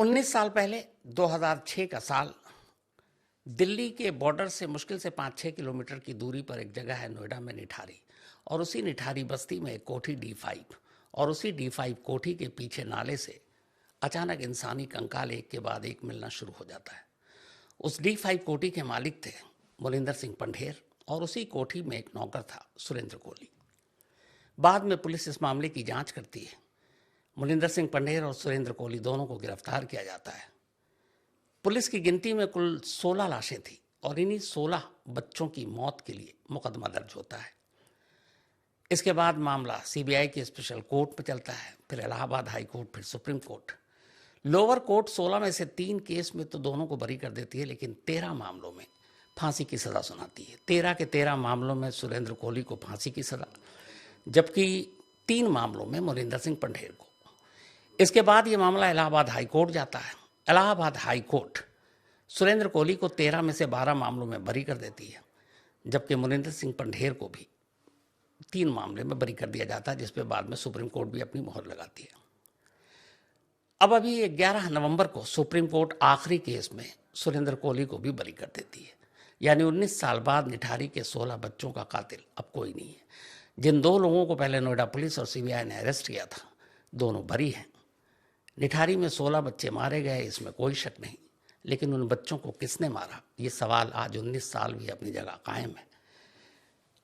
19 साल पहले 2006 का साल, दिल्ली के बॉर्डर से मुश्किल से 5-6 किलोमीटर की दूरी पर एक जगह है नोएडा में निठारी, और उसी निठारी बस्ती में एक कोठी D5, और उसी D5 कोठी के पीछे नाले से अचानक इंसानी कंकाल एक के बाद एक मिलना शुरू हो जाता है। उस D5 कोठी के मालिक थे मोलिंदर सिंह पंढेर, और उसी कोठी में एक नौकर था सुरेंद्र कोहली। बाद में पुलिस इस मामले की जांच करती है। मोलिंदर सिंह पंढेर और सुरेंद्र कोहली दोनों को गिरफ्तार किया जाता है। पुलिस की गिनती में कुल 16 लाशें थी, और इन्हीं 16 बच्चों की मौत के लिए मुकदमा दर्ज होता है। इसके बाद मामला CBI की स्पेशल कोर्ट में चलता है, फिर इलाहाबाद हाई कोर्ट, फिर सुप्रीम कोर्ट। लोअर कोर्ट 16 में से 3 केस में तो दोनों को बरी कर देती है, लेकिन 13 मामलों में फांसी की सजा सुनाती है। 13 के 13 मामलों में सुरेंद्र कोहली को फांसी की सजा, जबकि 3 मामलों में मोलिंदर सिंह पंढेर को। इसके बाद ये मामला इलाहाबाद हाई कोर्ट जाता है। इलाहाबाद हाई कोर्ट सुरेंद्र कोहली को 13 में से 12 मामलों में बरी कर देती है, जबकि मोलिंदर सिंह पंढेर को भी 3 मामले में बरी कर दिया जाता है, जिस पे बाद में सुप्रीम कोर्ट भी अपनी मोहर लगाती है। अब अभी 11 नवंबर को सुप्रीम कोर्ट आखिरी केस में सुरेंद्र कोहली को भी बरी कर देती है। यानी 19 साल बाद निठारी के 16 बच्चों का कातिल अब कोई नहीं है। जिन 2 लोगों को पहले नोएडा पुलिस और CBI ने अरेस्ट किया था, दोनों बरी हैं। निठारी में 16 बच्चे मारे गए, इसमें कोई शक नहीं, लेकिन उन बच्चों को किसने मारा, ये सवाल आज 19 साल भी अपनी जगह कायम है।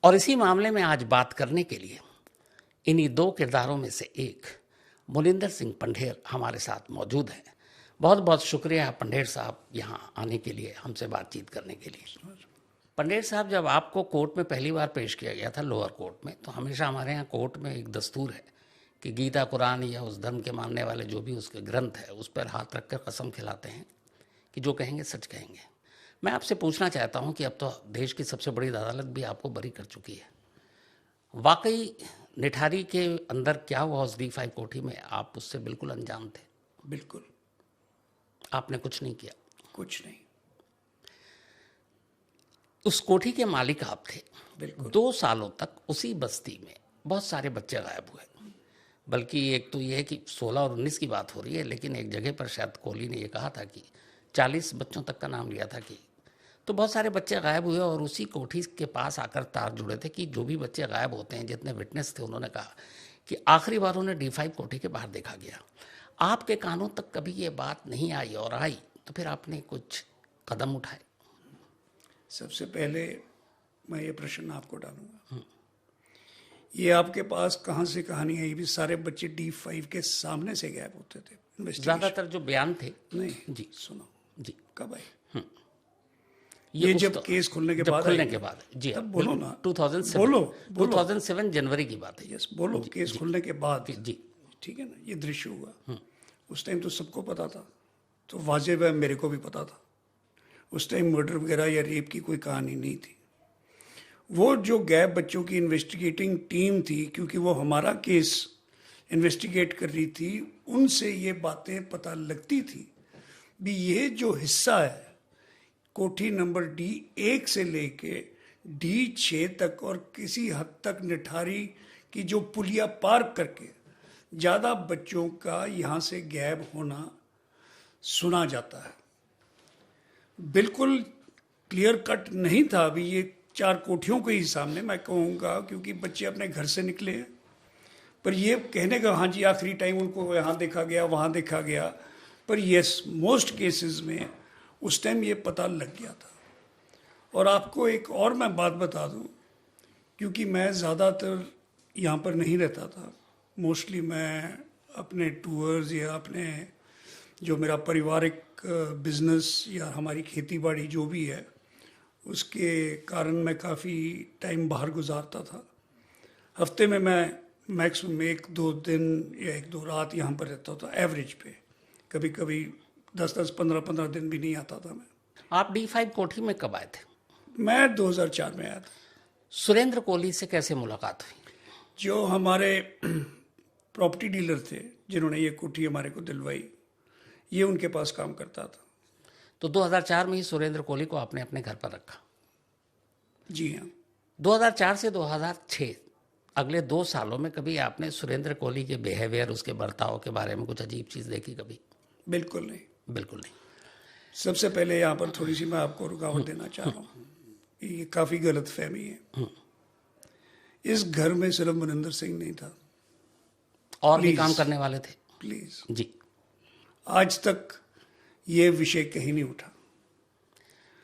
और इसी मामले में आज बात करने के लिए इन्हीं 2 किरदारों में से एक मोलिंदर सिंह पंढेर हमारे साथ मौजूद हैं। बहुत बहुत शुक्रिया पंढेर साहब यहाँ आने के लिए, हमसे बातचीत करने के लिए। पंढेर साहब, जब आपको कोर्ट में पहली बार पेश किया गया था लोअर कोर्ट में, तो हमेशा हमारे यहाँ कोर्ट में एक दस्तूर है कि गीता कुरान या उस धर्म के मानने वाले जो भी उसके ग्रंथ है, उस पर हाथ रखकर कसम खिलाते हैं कि जो कहेंगे सच कहेंगे। मैं आपसे पूछना चाहता हूं कि अब तो देश की सबसे बड़ी अदालत भी आपको बरी कर चुकी है। वाकई निठारी के अंदर क्या हुआ उस D5 कोठी में, आप उससे बिल्कुल अनजान थे? बिल्कुल। आपने कुछ नहीं किया? कुछ नहीं। उस कोठी के मालिक आप थे। बिल्कुल। 2 सालों तक उसी बस्ती में बहुत सारे बच्चे गायब हुए। बल्कि एक तो ये है कि 16 और 19 की बात हो रही है, लेकिन एक जगह पर शायद कोहली ने ये कहा था कि 40 बच्चों तक का नाम लिया था कि, तो बहुत सारे बच्चे गायब हुए। और उसी कोठी के पास आकर तार जुड़े थे कि जो भी बच्चे गायब होते हैं, जितने विटनेस थे, उन्होंने कहा कि आखिरी बार उन्हें D5 कोठी के बाहर देखा गया। आपके कानों तक कभी ये बात नहीं आई, और आई तो फिर आपने कुछ कदम उठाए? सबसे पहले मैं ये प्रश्न आपको डालूंगा, ये आपके पास कहाँ से कहानी है? ये भी सारे बच्चे D5 के सामने से गायब होते थे? ज्यादातर जो बयान थे। नहीं जी सुनो जी। कब आए? ये जब केस खुलने के बाद, खुलने के बाद जी, तब बोलो ना। 2007 बोलो 2007 जनवरी की बात है। यस बोलो। केस खुलने के बाद जी, ठीक है ना, ये दृश्य हुआ। उस टाइम तो सबको पता था, तो वाजिब है मेरे को भी पता था। उस टाइम मर्डर वगैरह या रेप की कोई कहानी नहीं थी। वो जो गैप बच्चों की इन्वेस्टिगेटिंग टीम थी, क्योंकि वो हमारा केस इन्वेस्टिगेट कर रही थी, उनसे ये बातें पता लगती थी भी ये जो हिस्सा है कोठी नंबर D1 से लेके D6 तक, और किसी हद तक निठारी की जो पुलिया पार करके ज़्यादा बच्चों का यहाँ से गैप होना सुना जाता है। बिल्कुल क्लियर कट नहीं था अभी ये 4 कोठियों के ही सामने, मैं कहूँगा, क्योंकि बच्चे अपने घर से निकले हैं। पर ये कहने का हाँ जी आखिरी टाइम उनको यहाँ देखा गया, वहाँ देखा गया, पर यस मोस्ट केसेस में उस टाइम ये पता लग गया था। और आपको एक और मैं बात बता दूँ, क्योंकि मैं ज़्यादातर यहाँ पर नहीं रहता था, मोस्टली मैं अपने टूर्स या अपने जो मेरा पारिवारिक बिजनेस या हमारी खेती बाड़ी जो भी है, उसके कारण मैं काफ़ी टाइम बाहर गुजारता था। हफ्ते में मैं मैक्सिमम 1-2 दिन या 1-2 रात यहाँ पर रहता था एवरेज पे। कभी कभी 10-10, 15-15 दिन भी नहीं आता था मैं। आप D5 कोठी में कब आए थे? मैं 2004 में आया था। सुरेंद्र कोहली से कैसे मुलाकात हुई? जो हमारे प्रॉपर्टी डीलर थे जिन्होंने ये कोठी हमारे को दिलवाई, ये उनके पास काम करता था। तो 2004 में ही सुरेंद्र कोहली को आपने अपने घर पर रखा? जी हाँ। 2004 से 2006 अगले 2 सालों में कभी आपने सुरेंद्र कोहली के बिहेवियर, उसके बर्ताव के बारे में कुछ अजीब चीज़ देखी कभी? बिल्कुल नहीं। बिल्कुल नहीं। सबसे पहले यहाँ पर थोड़ी सी मैं आपको रुकावट देना चाह रहा हूँ, ये काफ़ी गलत फहमी है। इस घर में सिर्फ मनिंदर सिंह नहीं था, और भी Please. काम करने वाले थे प्लीज। जी। आज तक ये विषय कहीं नहीं उठा,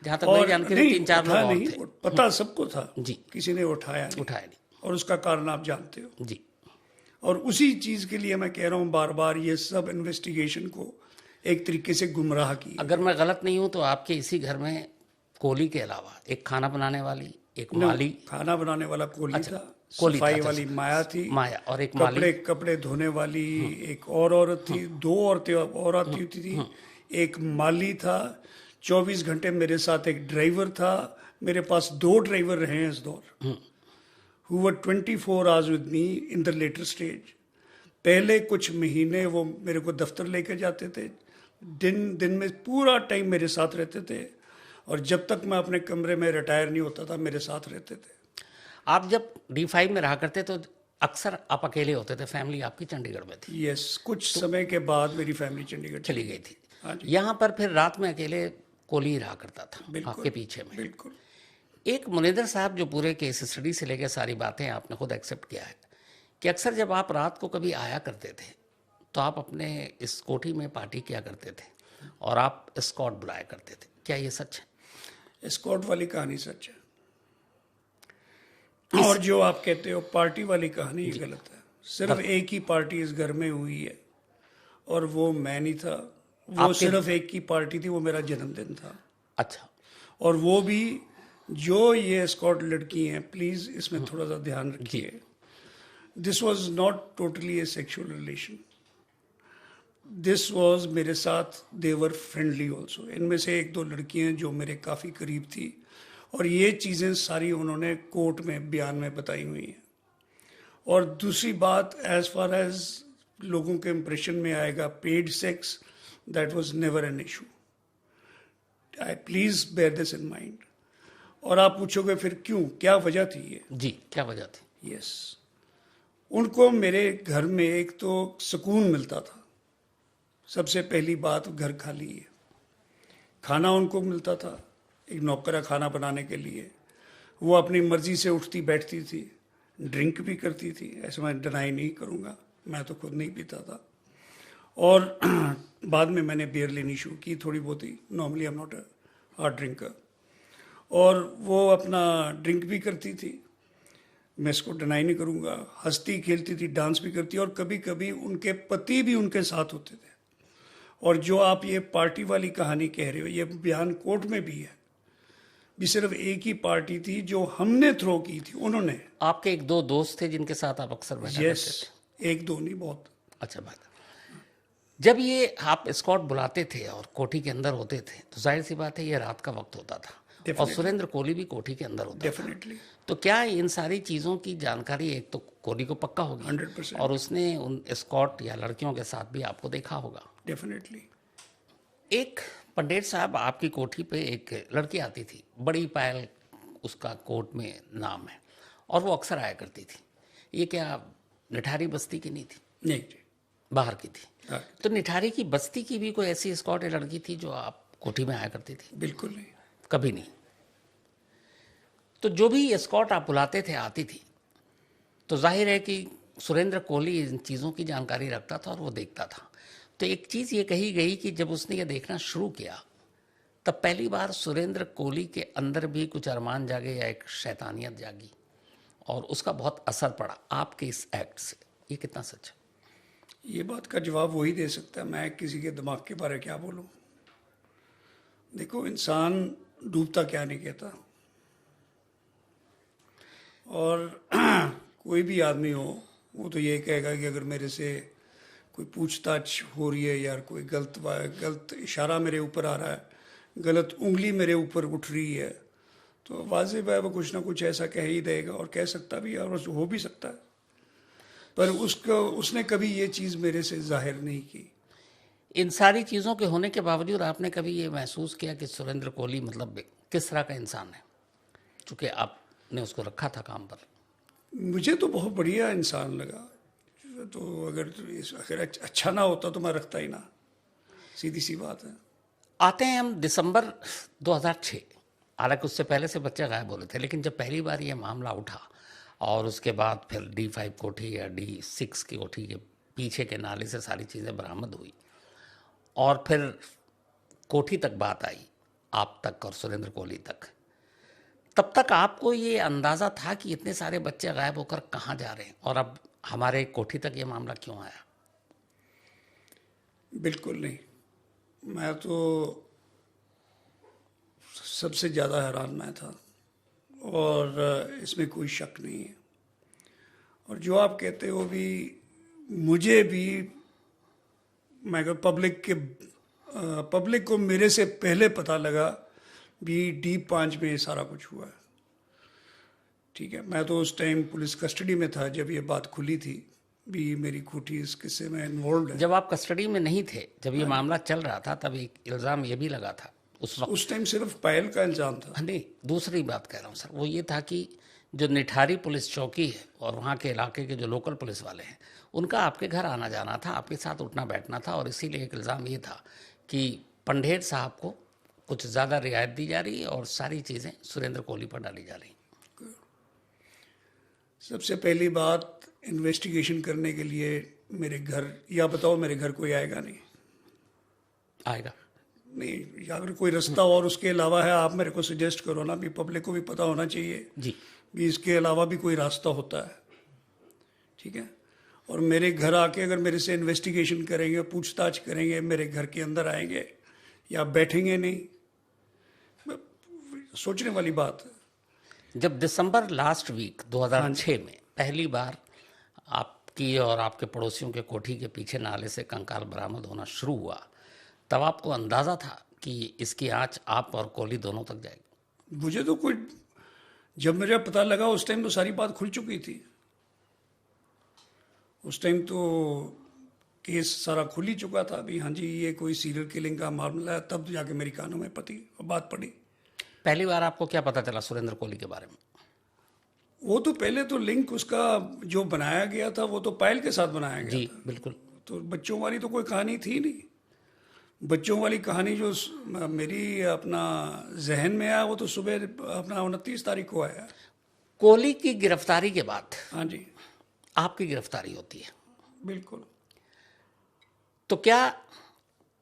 जहां तक मेरी जानकारी नहीं 3-4 लोग उठा और नहीं, थे। पता सबको था जी। किसी ने उठाया नहीं, उठाया नहीं। और उसका कारण आप जानते हो। जी। और उसी चीज के लिए मैं कह रहा हूँ बार बार, ये सब इन्वेस्टिगेशन को एक तरीके से गुमराह किया। अगर मैं गलत नहीं हूं तो आपके इसी घर में कोहली के अलावा एक खाना बनाने वाली, एक माली, खाना बनाने वाला कोहली था, कोहली था, सफाई अच्छा, वाली माया थी, माया, और एक माली, कपड़े धोने वाली एक और औरत थी, 2 औरतें और आती थी, एक माली था, 24 घंटे मेरे साथ एक ड्राइवर था, मेरे पास 2 ड्राइवर रहे हैं इस दौर, who were 24 hours with me in the later stage। पहले कुछ महीने वो मेरे को दफ्तर लेकर जाते थे, दिन में पूरा टाइम मेरे साथ रहते थे, और जब तक मैं अपने कमरे में रिटायर नहीं होता था मेरे साथ रहते थे। आप जब D5 में रहा करते तो अक्सर आप अकेले होते थे, फैमिली आपकी चंडीगढ़ में थी? यस, कुछ समय के बाद मेरी फैमिली चंडीगढ़ चली गई थी। हाँ जी, यहाँ पर फिर रात में अकेले कोहली रहा करता था बिल्कुल, आपके पीछे में। बिल्कुल। एक मुनिंदर साहब, जो पूरे केस स्टडी से लेकर सारी बातें आपने खुद एक्सेप्ट किया है कि अक्सर जब आप रात को कभी आया करते थे तो आप अपने इस कोठी में पार्टी किया करते थे और आप स्कॉट बुलाया करते थे, क्या ये सच है? स्कॉट वाली कहानी सच है, और जो आप कहते हो पार्टी वाली कहानी, ये गलत है। सिर्फ एक ही पार्टी इस घर में हुई है, और वो मैं नहीं था। वो सिर्फ एक ही पार्टी थी, वो मेरा जन्मदिन था। अच्छा। और वो भी जो ये स्कॉट लड़की हैं, प्लीज इसमें थोड़ा सा ध्यान रखिए, this was not totally A sexual relation, this was मेरे साथ देवर फ्रेंडली ऑल्सो। इनमें से 1-2 लड़कियां जो मेरे काफ़ी करीब थी, और ये चीज़ें सारी उन्होंने कोर्ट में बयान में बताई हुई हैं। और दूसरी बात, एज फार एज लोगों के इम्प्रेशन में आएगा paid sex, that was never an issue. I please bear this in mind. और आप पूछोगे फिर क्यों, क्या वजह थी ये? जी, क्या वजह थी? यस, उनको मेरे घर में एक तो सुकून मिलता था। सबसे पहली बात, घर खाली है, खाना उनको मिलता था, एक नौकरा खाना बनाने के लिए, वो अपनी मर्जी से उठती बैठती थी, ड्रिंक भी करती थी, ऐसे मैं डिनाई नहीं करूँगा, मैं तो खुद नहीं पीता था। और बाद में मैंने बियर लेनी शुरू की थोड़ी बहुत ही, normally I am not a hard drinker, और वो अपना ड्रिंक भी करती थी, मैं इसको डिनाई नहीं करूँगा, हंसती खेलती थी, डांस भी करती, और कभी कभी उनके पति भी उनके साथ होते थे। और जो आप ये पार्टी वाली कहानी कह रहे हो, ये बयान कोर्ट में भी है, भी सिर्फ एक ही पार्टी थी जो हमने थ्रो की थी, उन्होंने। आपके 1-2 दोस्त थे जिनके साथ आप अक्सर बैठा करते थे? 1-2 नहीं, बहुत। अच्छा बात। जब ये आप स्कॉट बुलाते थे और कोठी के अंदर होते थे तो जाहिर सी बात है ये रात का वक्त होता था, और सुरेंद्र कोहली भी कोठी के अंदर होता था। डेफिनेटली। तो क्या इन सारी चीज़ों की जानकारी एक तो कोहली को पक्का होगी, 100%। और उसने उन स्कॉट या लड़कियों के साथ भी आपको देखा होगा? डेफिनेटली। एक पंडित साहब, आपकी कोठी पे एक लड़की आती थी, बड़ी पायल उसका कोर्ट में नाम है, और वो अक्सर आया करती थी। ये क्या निठारी बस्ती की नहीं थी? नहीं जी, बाहर की थी। हाँ, तो निठारी की बस्ती की भी कोई ऐसी स्कॉट लड़की थी जो आप कोठी में आया करती थी? बिल्कुल नहीं। कभी नहीं। तो जो भी स्कॉट आप बुलाते थे आती थी, तो जाहिर है कि सुरेंद्र कोहली इन चीज़ों की जानकारी रखता था और वो देखता था। तो एक चीज़ ये कही गई कि जब उसने ये देखना शुरू किया तब पहली बार सुरेंद्र कोहली के अंदर भी कुछ अरमान जागे या एक शैतानियत जागी, और उसका बहुत असर पड़ा आपके इस एक्ट से। ये कितना सच है? ये बात का जवाब वही दे सकता है, मैं किसी के दिमाग के बारे में क्या बोलूं। देखो, इंसान डूबता क्या नहीं कहता, और कोई भी आदमी हो वो तो ये कहेगा कि अगर मेरे से कोई पूछताछ हो रही है, यार कोई गलत इशारा मेरे ऊपर आ रहा है, गलत उंगली मेरे ऊपर उठ रही है, तो वाजिब है वो कुछ ना कुछ ऐसा कह ही देगा, और कह सकता भी है, और हो भी सकता है। पर उसने कभी ये चीज़ मेरे से जाहिर नहीं की। इन सारी चीज़ों के होने के बावजूद आपने कभी ये महसूस किया कि सुरेंद्र कोहली मतलब किस तरह का इंसान है, चूँकि आपने उसको रखा था काम पर? मुझे तो बहुत बढ़िया इंसान लगा, तो अगर अच्छा ना होता तो मैं रखता ही ना। सीधी सी बात है। आते हैं हम दिसंबर 2006। हालांकि उससे पहले से बच्चे गायब हो रहे थे, लेकिन जब पहली बार ये मामला उठा और उसके बाद फिर D5 कोठी या D6 की कोठी के पीछे के नाले से सारी चीज़ें बरामद हुई और फिर कोठी तक बात आई, आप तक और सुरेंद्र कोहली तक, तब तक आपको ये अंदाज़ा था कि इतने सारे बच्चे गायब होकर कहाँ जा रहे हैं और अब हमारे कोठी तक ये मामला क्यों आया? बिल्कुल नहीं। मैं तो सबसे ज़्यादा हैरान मैं था और इसमें कोई शक नहीं है। और जो आप कहते हो भी, मुझे भी, मैं अगर पब्लिक को मेरे से पहले पता लगा भी D5 में सारा कुछ हुआ है। ठीक है, मैं तो उस टाइम पुलिस कस्टडी में था जब ये बात खुली थी भी मेरी कोठी इस किस्से में इन्वॉल्व है। जब आप कस्टडी में नहीं थे, जब ये मामला चल रहा था, तब एक इल्ज़ाम ये भी लगा था उस टाइम सिर्फ पायल का इल्ज़ाम था। नहीं, दूसरी बात कह रहा हूँ सर, वो ये था कि जो निठारी पुलिस चौकी है और वहाँ के इलाके के जो लोकल पुलिस वाले हैं, उनका आपके घर आना जाना था, आपके साथ उठना बैठना था, और इसीलिए एक इल्ज़ाम ये था कि पंढेर साहब को कुछ ज़्यादा रियायत दी जा रही है और सारी चीज़ें सुरेंद्र कोहली पर डाली जा रही। सबसे पहली बात, इन्वेस्टिगेशन करने के लिए मेरे घर, या बताओ मेरे घर कोई आएगा नहीं? आएगा नहीं, या अगर कोई रास्ता और उसके अलावा है, आप मेरे को सजेस्ट करो ना, भी पब्लिक को भी पता होना चाहिए जी भी इसके अलावा भी कोई रास्ता होता है। ठीक है, और मेरे घर आके अगर मेरे से इन्वेस्टिगेशन करेंगे, पूछताछ करेंगे, मेरे घर के अंदर आएंगे या बैठेंगे नहीं, सोचने वाली बात है। जब दिसंबर लास्ट वीक 2006 में पहली बार आपकी और आपके पड़ोसियों के कोठी के पीछे नाले से कंकाल बरामद होना शुरू हुआ, तब आपको अंदाज़ा था कि इसकी आंच आप और कोहली दोनों तक जाएगी? मुझे तो कोई, जब मेरा पता लगा उस टाइम तो सारी बात खुल चुकी थी। उस टाइम तो केस सारा खुल ही चुका था भी, हाँ जी ये कोई सीरियल किलिंग का मामला है। तब जाके मेरी कानों में बात पड़ी। पहली बार आपको क्या पता चला सुरेंद्र कोहली के बारे में? वो तो पहले तो लिंक उसका जो बनाया गया था वो तो पायल के साथ बनाया गया जी था। बिल्कुल। तो बच्चों वाली तो कोई कहानी थी नहीं। बच्चों वाली कहानी जो मेरी अपना जहन में आया वो तो सुबह अपना 29 तारीख को आया। कोहली की गिरफ्तारी के बाद हाँ जी, आपकी गिरफ्तारी होती है। बिल्कुल। तो क्या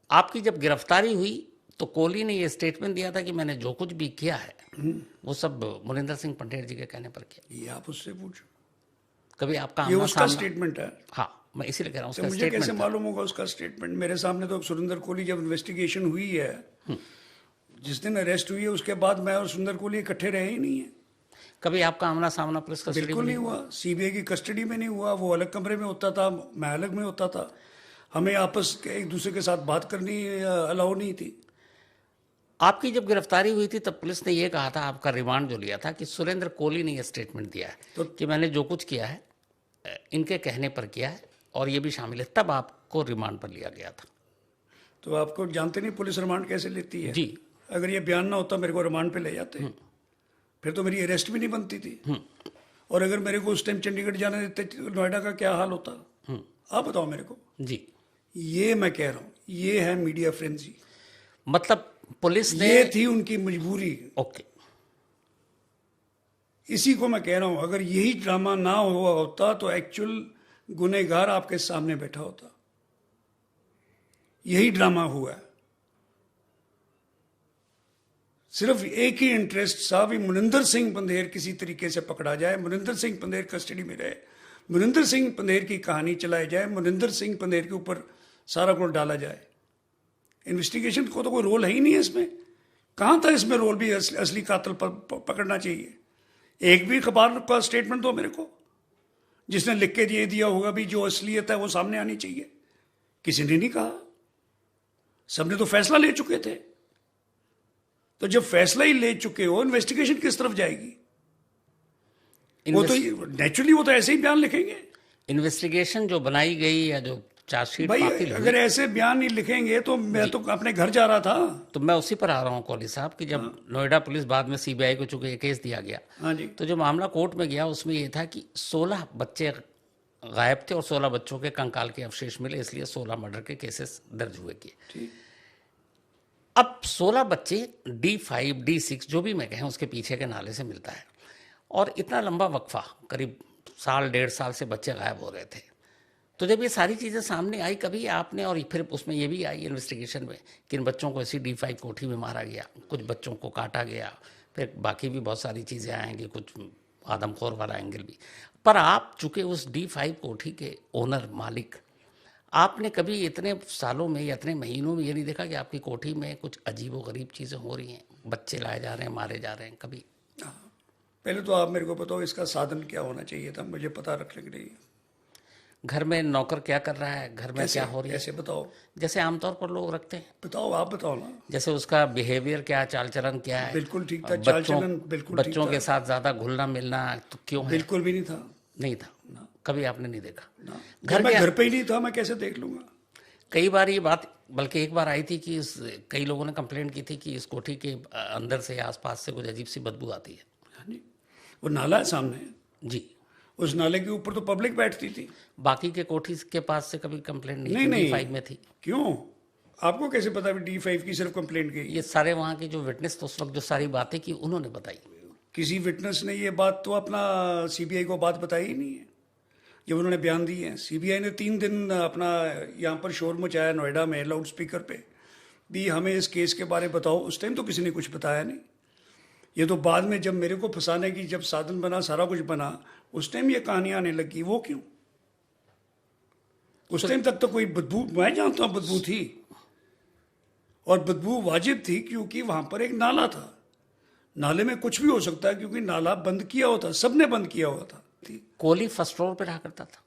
आपकी जब गिरफ्तारी हुई तो कोहली ने ये स्टेटमेंट दिया था कि मैंने जो कुछ भी किया है वो सब मुनिंदर सिंह पंढेर जी के कहने पर किया? ये आप उससे पूछो। कभी आपका ये उसका स्टेटमेंट है। हाँ, मैं इसीलिए कह रहा हूँ तो मुझे कैसे मालूम होगा उसका स्टेटमेंट? मेरे सामने तो सुरेंद्र कोहली जब इन्वेस्टिगेशन हुई है, जिस दिन अरेस्ट हुई है, उसके बाद मैं और सुरेंद्र कोहली इकट्ठे रहे ही नहीं है। कभी आपका आमना सामना पुलिस कस्टडी में बिल्कुल नहीं हुआ। सीबीआई की कस्टडी में नहीं हुआ। वो अलग कमरे में होता था, मैं अलग में होता था। हमें आपस के एक दूसरे के साथ बात करनी अलाउ नहीं थी। आपकी जब गिरफ्तारी हुई थी तब पुलिस ने यह कहा था, आपका रिमांड जो लिया था, कि सुरेंद्र कोहली ने यह स्टेटमेंट दिया है तो कि मैंने जो कुछ किया है इनके कहने पर किया है और ये भी शामिल है। तब आपको रिमांड पर लिया गया था। तो आपको जानते नहीं पुलिस रिमांड कैसे लेती है? जी। अगर ये बयान ना होता मेरे को रिमांड पे ले जाते, फिर तो मेरी अरेस्ट भी नहीं बनती थी। और अगर मेरे को उस टाइम चंडीगढ़ जाने देते तो नोएडा का क्या हाल होता? आप बताओ मेरे को। जी, ये मैं कह रहा हूँ, ये है मीडिया फ्रेंजी। मतलब पुलिस ने, ये थी उनकी मजबूरी। ओके, इसी को मैं कह रहा हूं, अगर यही ड्रामा ना हुआ होता तो एक्चुअल गुनहगार आपके सामने बैठा होता। यही ड्रामा हुआ है। सिर्फ एक ही इंटरेस्ट था भी मुनिंदर सिंह पंधेर किसी तरीके से पकड़ा जाए, मुनिंदर सिंह पंधेर कस्टडी में रहे, मुनिंदर सिंह पंधेर की कहानी चलाई जाए, मुनिंदर सिंह पंधेर के ऊपर सारा कुछ डाला जाए। इन्वेस्टिगेशन को तो कोई रोल है ही नहीं है इसमें। कहां था इसमें रोल भी? असली कातिल पकड़ना चाहिए। एक भी अखबार का स्टेटमेंट दो मेरे को जिसने लिख के ये दिया होगा भी जो असलियत है वो सामने आनी चाहिए। किसी ने नहीं कहा। सबने तो फैसला ले चुके थे। तो जब फैसला ही ले चुके हो, इन्वेस्टिगेशन किस तरफ जाएगी? वो तो नेचुरली वो तो ऐसे ही बयान लिखेंगे। इन्वेस्टिगेशन जो बनाई गई या जो चार्जशीट भाई, अगर ऐसे बयान नहीं लिखेंगे तो मैं तो अपने घर जा रहा था। तो मैं उसी पर आ रहा हूँ कोहली साहब कि जब नोएडा पुलिस बाद में सीबीआई को चूंकि केस दिया गया, हाँ जी, तो जो मामला कोर्ट में गया उसमें यह था कि 16 बच्चे गायब थे और 16 बच्चों के कंकाल के अवशेष मिले, इसलिए 16 मर्डर के केसेस दर्ज हुए किए। अब 16 बच्चे D5, D6 जो भी मैं कहें उसके पीछे के नाले से मिलता है, और इतना लंबा वक्फा, करीब साल 1.5 साल से बच्चे गायब हो रहे थे। तो जब ये सारी चीज़ें सामने आई, कभी आपने, और फिर उसमें ये भी आई इन्वेस्टिगेशन में कि इन बच्चों को ऐसी D5 कोठी में मारा गया, कुछ बच्चों को काटा गया, फिर बाकी भी बहुत सारी चीज़ें आएंगी, कुछ आदमखोर वाला एंगल भी। पर आप चूँकि उस D5 कोठी के ओनर, मालिक, आपने कभी इतने सालों में या इतने महीनों में ये नहीं देखा कि आपकी कोठी में कुछ अजीब व गरीब चीज़ें हो रही हैं, बच्चे लाए जा रहे हैं, मारे जा रहे हैं? कभी? पहले तो आप मेरे को बताओ इसका साधन क्या होना चाहिए था, मुझे पता रखने के लिए। घर में नौकर क्या कर रहा है, घर में क्या हो रही है, कैसे बताओ? जैसे आमतौर पर लोग रखते हैं। बताओ, आप बताओ ना। जैसे उसका बिहेवियर क्या, चाल चलन क्या है? बिल्कुल ठीक था, चाल चलन बिल्कुल ठीक बच्चों था। के साथ ज़्यादा घुलना मिलना तो क्यों है? बिल्कुल भी नहीं था। नहीं था ना। कभी आपने नहीं देखा? ना। घर मैं के घर पे ही नहीं था, मैं कैसे देख लूंगा? कई बार ये बात, बल्कि एक बार आई थी कि कई लोगों ने कंप्लेंट की थी कि इस कोठी के अंदर से, आसपास से कुछ अजीब सी बदबू आती है। हाँ जी, वो नाला है सामने जी। उस नाले के ऊपर तो पब्लिक बैठती थी। बाकी के कोठी के पास से कभी कंप्लेंट नहीं? नहीं D5 में थी। क्यों? आपको कैसे पता D5 की सिर्फ कंप्लेंट की? ये सारे वहाँ के जो विटनेस तो उस वक्त जो सारी बातें की उन्होंने बताई। किसी विटनेस ने ये बात तो अपना सीबीआई को बात बताई ही नहीं है जब उन्होंने बयान दिए हैं। सीबीआई ने 3 दिन अपना यहाँ पर शोर मचाया नोएडा में लाउड स्पीकर पे भी, हमें इस केस के बारे में बताओ। उस टाइम तो किसी ने कुछ बताया नहीं। ये तो बाद में जब मेरे को फंसाने की जब साधन बना, सारा कुछ बना, उस टाइम ये कहानियां आने लगी। वो क्यों? उस टाइम तक तो कोई बदबू, मैं जानता हूं बदबू थी, और बदबू वाजिब थी क्योंकि वहां पर एक नाला था। नाले में कुछ भी हो सकता है क्योंकि नाला बंद किया हुआ था, सबने बंद किया हुआ था। कोहली फर्स्ट फ्लोर पे रहा करता था?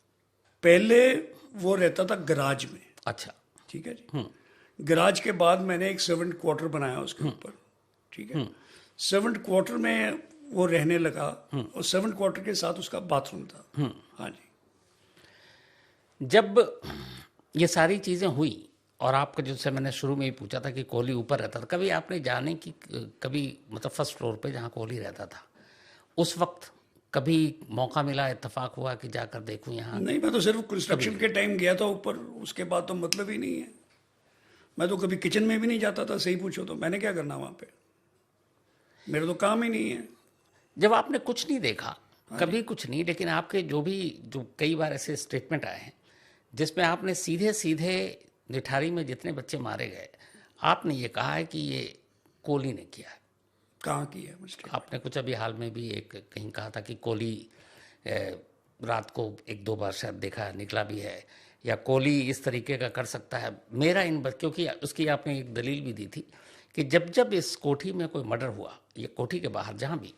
पहले वो रहता था गराज में। अच्छा। ठीक है जी। गराज के बाद मैंने एक सर्वेंट क्वार्टर बनाया उसके ऊपर। ठीक है। सर्वेंट क्वार्टर में वो रहने लगा, और सर्वेंट क्वार्टर के साथ उसका बाथरूम था। हाँ जी। जब ये सारी चीज़ें हुई, और आपका जिससे मैंने शुरू में ही पूछा था कि कोहली ऊपर रहता था, कभी आपने जाने की, कभी मतलब फर्स्ट फ्लोर पे जहाँ कोहली रहता था उस वक्त कभी मौका मिला, इत्तेफाक हुआ कि जाकर देखूं यहाँ? नहीं, मैं तो सिर्फ कंस्ट्रक्शन के टाइम गया था ऊपर, उसके बाद तो मतलब ही नहीं है। मैं तो कभी किचन में भी नहीं जाता था, सही पूछो तो। मैंने क्या करना वहाँ पे? मेरा तो काम ही नहीं है। जब आपने कुछ नहीं देखा, कभी कुछ नहीं, लेकिन आपके जो कई बार ऐसे स्टेटमेंट आए हैं जिसमें आपने सीधे सीधे निठारी में जितने बच्चे मारे गए, आपने ये कहा है कि ये कोहली ने किया है। कहाँ की है मुझे? आपने कुछ अभी हाल में भी एक कहीं कहा था कि कोहली रात को 1-2 बार शायद देखा, निकला भी है, या कोहली इस तरीके का कर सकता है। मेरा क्योंकि उसकी आपने एक दलील भी दी थी कि जब जब इस कोठी में कोई मर्डर हुआ, ये कोठी के बाहर जहाँ भी,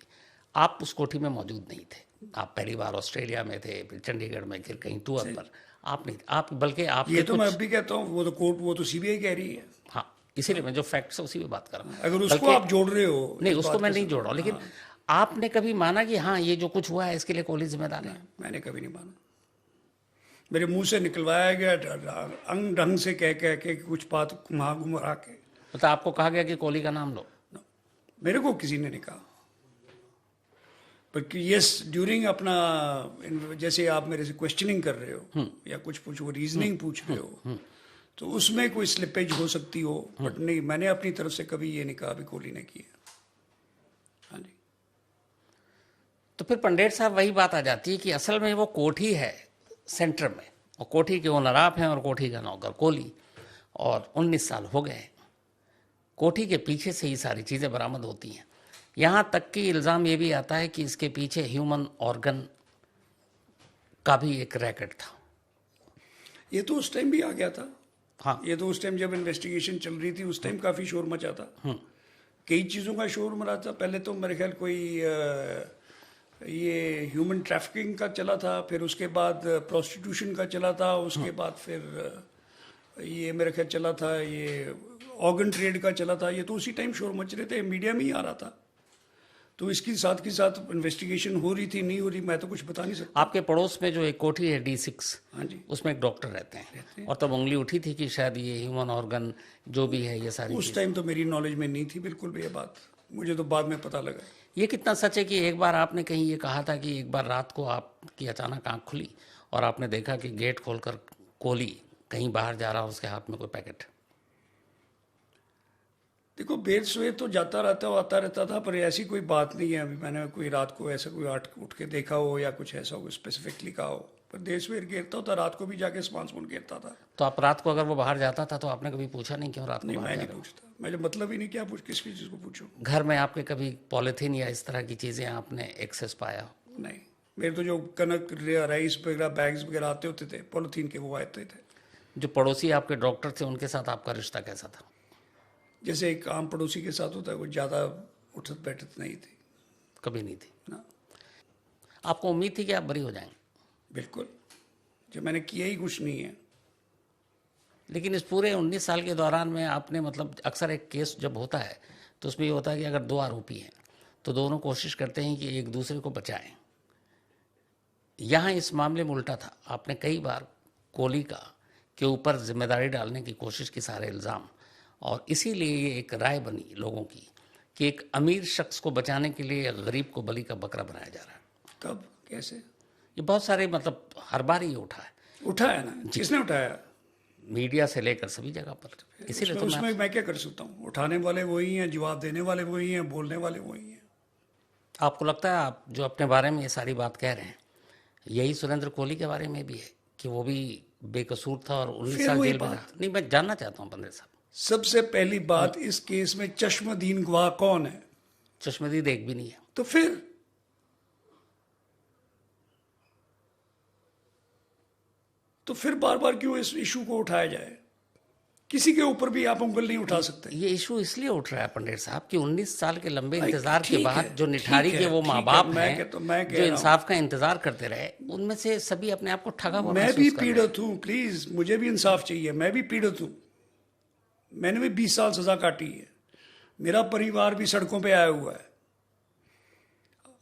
आप उस कोठी में मौजूद नहीं थे। आप पहली बार ऑस्ट्रेलिया में थे, फिर चंडीगढ़ में, फिर कहीं टूर पर आप नहीं, आप बल्कि आप ये तो मैं अब भी कहता हूँ, वो तो कोर्ट, वो तो सीबीआई कह रही है। हाँ, इसीलिए मैं जो फैक्ट्स है उसी पे बात कर रहा हूँ। अगर उसको आप जोड़ रहे हो, नहीं, उसको मैं नहीं जोड़ रहा हूँ, लेकिन आपने कभी माना कि हाँ ये जो कुछ हुआ है इसके लिए कोहली जिम्मेदार है? मैंने कभी नहीं माना। मेरे मुंह से निकलवाया गया अंग ढंग से कह कह के कुछ बात घुमा घुमा के। मतलब आपको कहा गया कि कोहली का नाम लो? मेरे को किसी ने नहीं कहा। पर यस, ड्यूरिंग अपना, जैसे आप मेरे से क्वेश्चनिंग कर रहे हो या कुछ पूछो, रीजनिंग पूछ रहे हो, तो उसमें कोई स्लिपेज हो सकती हो, बट नहीं, मैंने अपनी तरफ से कभी ये नहीं कहा भी कोहली ने किया। हाँ जी। तो फिर पंडेर साहब वही बात आ जाती है कि असल में वो कोठी है सेंटर में, और कोठी के ओनर आप हैं और कोठी का नौकर कोहली, और 19 साल हो गए। कोठी के पीछे से ही सारी चीज़ें बरामद होती हैं। यहाँ तक कि इल्ज़ाम ये भी आता है कि इसके पीछे ह्यूमन ऑर्गन का भी एक रैकेट था। ये तो उस टाइम भी आ गया था। हाँ, ये तो उस टाइम जब इन्वेस्टिगेशन चल रही थी उस टाइम काफ़ी शोर मचा था। कई चीज़ों का शोर मचा था। पहले तो मेरे ख्याल कोई ये ह्यूमन ट्रैफिकिंग का चला था, फिर उसके बाद प्रोस्टिट्यूशन का चला था, उसके बाद फिर ये मेरे ख्याल चला था, ये ऑर्गन ट्रेड का चला था। ये तो उसी टाइम शोर मच रहे थे, मीडिया में ही आ रहा था। तो इसकी साथ के साथ इन्वेस्टिगेशन हो रही थी, नहीं हो रही, मैं तो कुछ बता नहीं सकता। आपके पड़ोस में जो एक कोठी है D6, हाँ जी, उसमें एक डॉक्टर रहते हैं, और तब उंगली उठी थी कि शायद ये ह्यूमन ऑर्गन जो भी है ये सारी उस टाइम तो मेरी नॉलेज में नहीं थी बिल्कुल भी ये बात, मुझे तो बाद में पता लगा। ये कितना सच है कि एक बार आपने कहीं ये कहा था कि एक बार रात को आपकी अचानक आंख खुली और आपने देखा कि गेट खोलकर कोहली कहीं बाहर जा रहा, उसके हाथ में कोई पैकेट? देखो बेर सवेर तो जाता रहता आता रहता था, पर ऐसी कोई बात नहीं है अभी मैंने कोई रात को ऐसा कोई उठ के देखा हो या कुछ ऐसा हो स्पेसिफिकली कहा हो। पर देर सवेर गिरता होता, रात को भी जाके सामान गिरता था। तो आप रात को अगर वो बाहर जाता था तो आपने कभी पूछा नहीं क्यों रात को नहीं, बाहर मैं जा नहीं रहे हो? पूछता, मुझे मतलब ही नहीं क्या पूछ किस चीज़ को पूछूं। घर में आपके कभी पॉलिथीन या इस तरह की चीज़ें आपने एक्सेस पाया हो? नहीं, मेरे तो जो कनक राइस वगैरह बैग्स वगैरह आते होते थे पॉलिथीन के, वो आते थे। जो पड़ोसी आपके डॉक्टर थे उनके साथ आपका रिश्ता कैसा था? जैसे एक आम पड़ोसी के साथ होता है, कुछ ज़्यादा उठत बैठत नहीं थी कभी नहीं थी? ना। आपको उम्मीद थी कि आप बरी हो जाएंगे? बिल्कुल, जब मैंने किया ही कुछ नहीं है। लेकिन इस पूरे 19 साल के दौरान में आपने मतलब अक्सर एक केस जब होता है तो उसमें ये होता है कि अगर दो आरोपी हैं तो दोनों कोशिश करते हैं कि एक दूसरे को बचाएं। यहाँ इस मामले में उल्टा था, आपने कई बार कोहली का के ऊपर जिम्मेदारी डालने की कोशिश की, सारे इल्ज़ाम, और इसीलिए ये एक राय बनी लोगों की कि एक अमीर शख्स को बचाने के लिए गरीब को बलि का बकरा बनाया जा रहा है। कब, कैसे? ये बहुत सारे मतलब हर बार ये उठा है, उठा है ना, किसने उठाया? मीडिया से लेकर सभी जगह पर। इसीलिए तो उसमें मैं क्या कर सकता हूँ? उठाने वाले वही हैं, जवाब देने वाले वही हैं, बोलने वाले वही हैं। आपको लगता है आप जो अपने बारे में ये सारी बात कह रहे हैं यही सुरेंद्र कोहली के बारे में भी है कि वो भी बेकसूर था और 19 साल जेल में रहा? नहीं, मैं जानना चाहता हूँ पंडित साहब। सबसे पहली बात, इस केस में चश्मदीन गवाह कौन है? चश्मदीद एक भी नहीं है। तो फिर बार बार क्यों इस इशू को उठाया जाए? किसी के ऊपर भी आप उंगल नहीं उठा सकते। ये इशू इसलिए उठ रहा है पंडित साहब कि 19 साल के लंबे इंतजार के ठीक बाद है, जो निठारी ठीक के है, वो ठीक माँ है, बाप मैं हैं कह जो रहा इंसाफ का इंतजार करते रहे, उनमें से सभी अपने आप को ठगा हुआ मैं महसूस भी कर रहे हैं। पीड़ित हूँ, प्लीज मुझे भी इंसाफ चाहिए, मैं भी पीड़ित हूँ। मैंने भी 20 साल सजा काटी है, मेरा परिवार भी सड़कों पे आया हुआ है।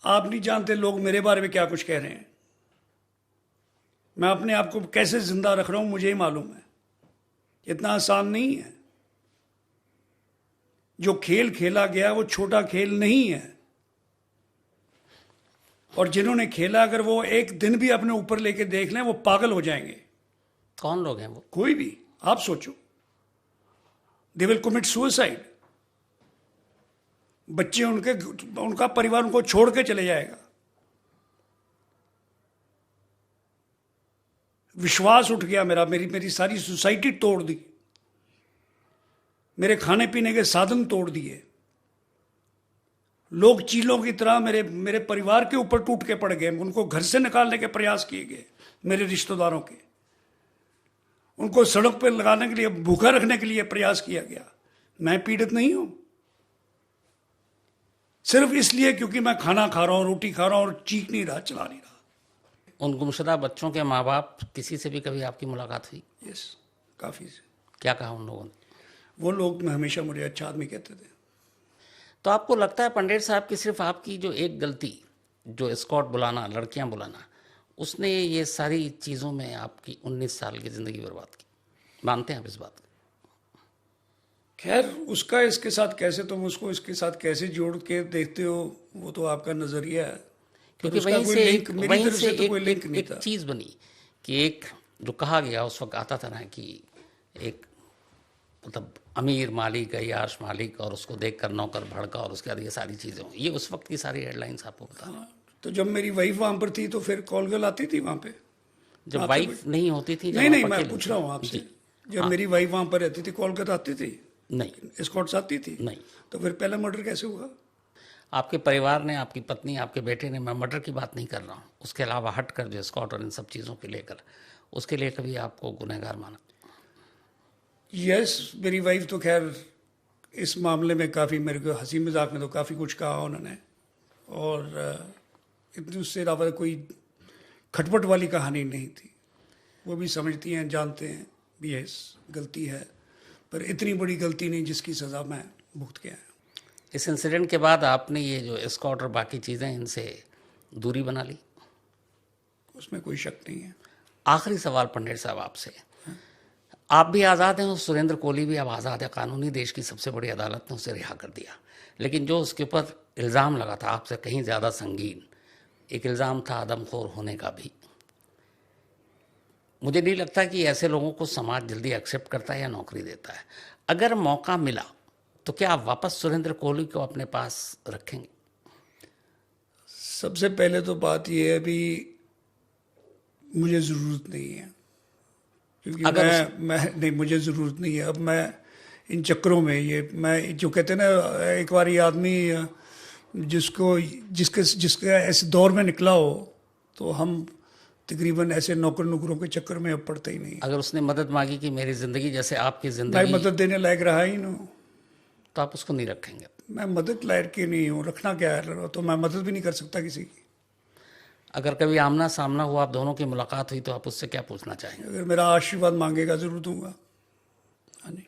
आप नहीं जानते लोग मेरे बारे में क्या कुछ कह रहे हैं। मैं अपने आप को कैसे जिंदा रख रहा हूं मुझे ही मालूम है। इतना आसान नहीं है। जो खेल खेला गया वो छोटा खेल नहीं है, और जिन्होंने खेला अगर वो एक दिन भी अपने ऊपर लेके देख लें वो पागल हो जाएंगे। कौन लोग हैं वो? कोई भी, आप सोचो, दे विल कमिट सुसाइड। बच्चे उनका परिवार उनको छोड़ के चले जाएगा। विश्वास उठ गया मेरा, मेरी सारी सोसाइटी तोड़ दी, मेरे खाने पीने के साधन तोड़ दिए। लोग चीलों की तरह मेरे परिवार के ऊपर टूट के पड़ गए। उनको घर से निकालने के प्रयास किए गए, मेरे रिश्तेदारों के। उनको सड़क पर लगाने के लिए, भूखा रखने के लिए प्रयास किया गया। मैं पीड़ित नहीं हूं सिर्फ इसलिए क्योंकि मैं खाना खा रहा हूं, रोटी खा रहा हूं और चीख नहीं रहा, चला नहीं रहा। उन गुमशुदा बच्चों के माँ बाप किसी से भी कभी आपकी मुलाकात हुई? यस, काफी से। क्या कहा उन लोगों ने? वो लोग हमेशा मुझे अच्छा आदमी कहते थे। तो आपको लगता है पंडित साहब कि सिर्फ आपकी जो एक गलती, जो एस्कॉर्ट बुलाना, लड़कियां बुलाना, उसने ये सारी चीज़ों में आपकी 19 साल की ज़िंदगी बर्बाद की? मानते हैं आप इस बात को? खैर, उसका इसके साथ कैसे, तुम उसको इसके साथ कैसे जोड़ के देखते हो वो तो आपका नजरिया है। क्योंकि उसका वहीं कोई से लिंक मेरी तरफ से तो कोई लिंक नहीं एक था। चीज़ बनी कि एक जो कहा गया उस वक्त आता था ना कि एक मतलब अमीर मालिक, अय्याश मालिक, और उसको देखकर नौकर भड़का, और उसके बाद ये सारी चीज़ें हुई। ये उस वक्त की सारी हेडलाइंस आपको बता दें। तो जब मेरी वाइफ वहां पर थी तो फिर कॉल गर्ल आती थी वहां पे। जब वाइफ नहीं होती थी, जब नहीं, आप मैं अकेले पूछ थे। रहा हूँ आपसे, जी। जब मेरी वाइफ वहां पर रहती थी कॉल गर्ल आती थी? नहीं, एस्कॉर्ट्स आती थी? नहीं। तो फिर पहला मर्डर कैसे हुआ? आपके परिवार ने, आपकी पत्नी, आपके बेटे ने, मैं मर्डर की बात नहीं कर रहा हूँ, उसके अलावा हट कर जो स्कॉट और इन सब चीज़ों के लेकर, उसके लिए कभी आपको गुनहगार माना? यस, मेरी वाइफ तो खैर इस मामले में काफ़ी, मेरे को हंसी मजाक में तो काफ़ी कुछ कहा उन्होंने, और इतनी उससे अलावा कोई खटपट वाली कहानी नहीं थी। वो भी समझती हैं, जानते हैं भी यस गलती है, पर इतनी बड़ी गलती नहीं जिसकी सज़ा मैं भुगत के आया। इस इंसिडेंट के बाद आपने ये जो एस्कॉर्ट और बाकी चीज़ें, इनसे दूरी बना ली? उसमें कोई शक नहीं है। आखिरी सवाल पंडित साहब आपसे, आप भी आज़ाद हैं और सुरेंद्र कोहली भी अब आज़ाद है। कानूनी देश की सबसे बड़ी अदालत ने उसे रिहा कर दिया, लेकिन जो उसके ऊपर इल्ज़ाम लगा था आपसे कहीं ज़्यादा संगीन, एक इल्ज़ाम था आदमखोर होने का भी। मुझे नहीं लगता कि ऐसे लोगों को समाज जल्दी एक्सेप्ट करता है या नौकरी देता है। अगर मौका मिला तो क्या आप वापस सुरेंद्र कोहली को अपने पास रखेंगे? सबसे पहले तो बात यह है भी मुझे ज़रूरत नहीं है, क्योंकि अगर मैं नहीं, मुझे ज़रूरत नहीं है। अब मैं इन चक्करों में, ये मैं जो कहते हैं ना, एक बार ये आदमी जिसके ऐसे दौर में निकला हो, तो हम तकरीबन ऐसे नौकर नुकरों के चक्कर में अब पड़ते ही नहीं। अगर उसने मदद मांगी कि मेरी जिंदगी जैसे आपकी मैं जिंदगी, मदद देने लायक रहा ही ना, तो आप उसको नहीं रखेंगे? मैं मदद लायक की नहीं हूँ, रखना क्या है, तो मैं मदद भी नहीं कर सकता किसी की। अगर कभी आमना सामना हुआ, आप दोनों की मुलाकात हुई, तो आप उससे क्या पूछना चाहेंगे? अगर मेरा आशीर्वाद मांगेगा जरूर दूंगा। हाँ जी।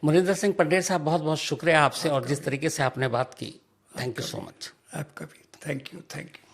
मुनिंदर सिंह पंडेर साहब, बहुत बहुत शुक्रिया आपसे, और जिस तरीके से आपने बात की, थैंक यू सो मच। आपका भी थैंक यू।